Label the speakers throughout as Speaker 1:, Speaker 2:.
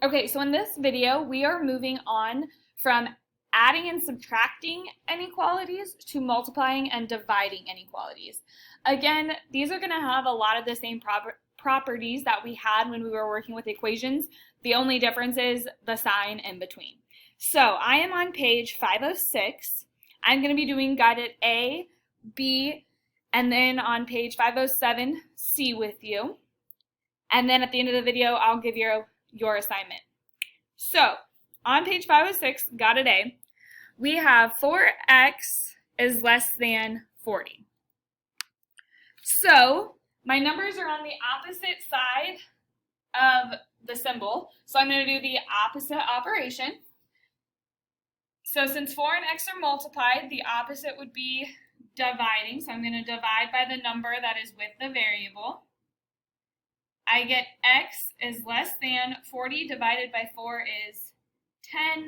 Speaker 1: Okay, so in this video, we are moving on from adding and subtracting inequalities to multiplying and dividing inequalities. Again, these are going to have a lot of the same properties that we had when we were working with equations. The only difference is the sign in between. So I am on page 506. I'm going to be doing guided A, B, and then on page 507, C with you. And then at the end of the video, I'll give you your assignment. So on page 506, got it A, we have 4x is less than 40. So my numbers are on the opposite side of the symbol, so I'm going to do the opposite operation. So since 4 and x are multiplied, the opposite would be dividing, so I'm going to divide by the number that is with the variable. I get x is less than 40 divided by 4 is 10,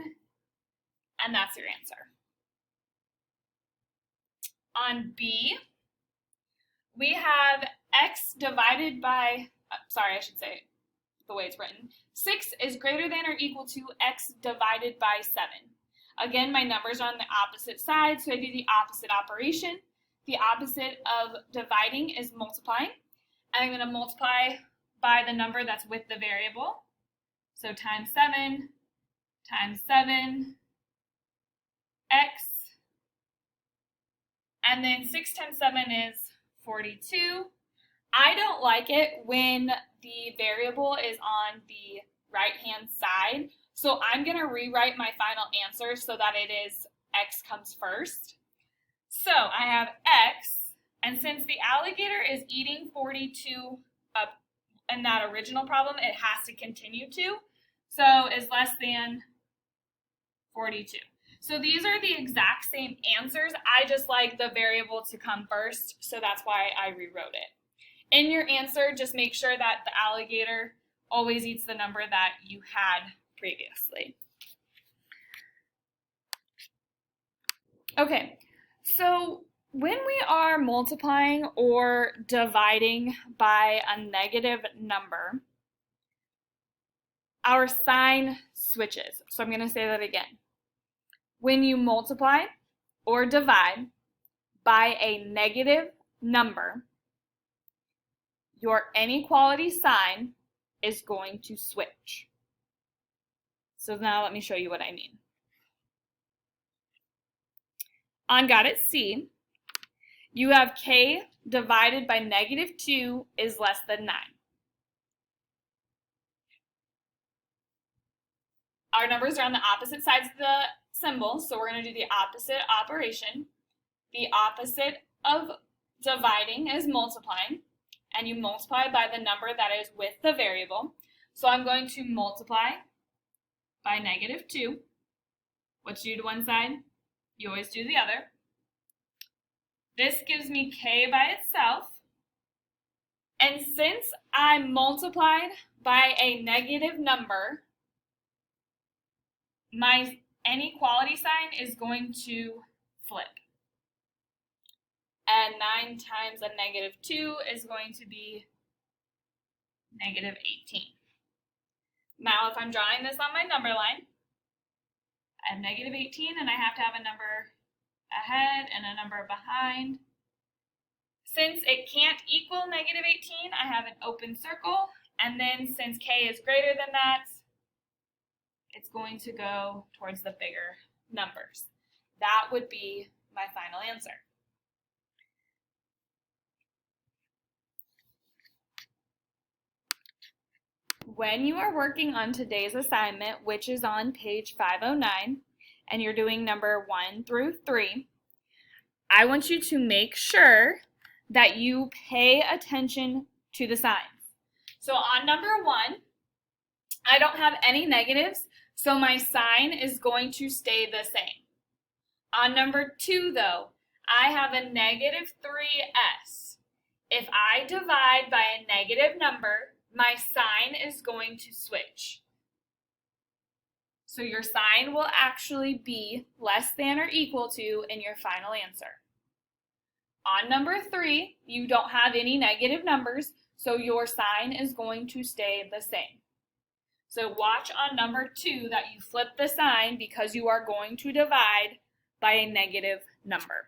Speaker 1: and that's your answer. On B, we have x divided by, sorry, I should say it the way it's written. 6 is greater than or equal to x divided by 7. Again, my numbers are on the opposite side, so I do the opposite operation. The opposite of dividing is multiplying. And I'm going to multiply by the number that's with the variable. So times 7 times 7, x. And then 6 times 7 is 42. I don't like it when the variable is on the right-hand side. So I'm going to rewrite my final answer so that it is x comes first. So I have x, and since the alligator is eating 42 in that original problem, it has to continue to. So is less than 42. So these are the exact same answers. I just like the variable to come first, so that's why I rewrote it. In your answer, just make sure that the alligator always eats the number that you had previously. Okay, so when we are multiplying or dividing by a negative number, our sign switches. So I'm going to say that again. When you multiply or divide by a negative number, your inequality sign is going to switch. So now let me show you what I mean. On got it C, you have k divided by negative 2 is less than 9. Our numbers are on the opposite sides of the symbol, so we're going to do the opposite operation. The opposite of dividing is multiplying, and you multiply by the number that is with the variable. So I'm going to multiply by negative 2. What you do to one side, you always do the other. This gives me k by itself. And since I multiplied by a negative number, my inequality sign is going to flip. And 9 times a negative 2 is going to be negative 18. Now, if I'm drawing this on my number line, I have negative 18, and I have to have a number ahead and a number behind. Since it can't equal negative 18, I have an open circle, and then since k is greater than that, it's going to go towards the bigger numbers. That would be my final answer. When you are working on today's assignment, which is on page 509, and you're doing number 1 through 3, I want you to make sure that you pay attention to the signs. So on number 1, I don't have any negatives, so my sign is going to stay the same. On number 2, though, I have a negative 3s. If I divide by a negative number, my sign is going to switch. So your sign will actually be less than or equal to in your final answer. On number 3, you don't have any negative numbers, so your sign is going to stay the same. So watch on number 2 that you flip the sign because you are going to divide by a negative number.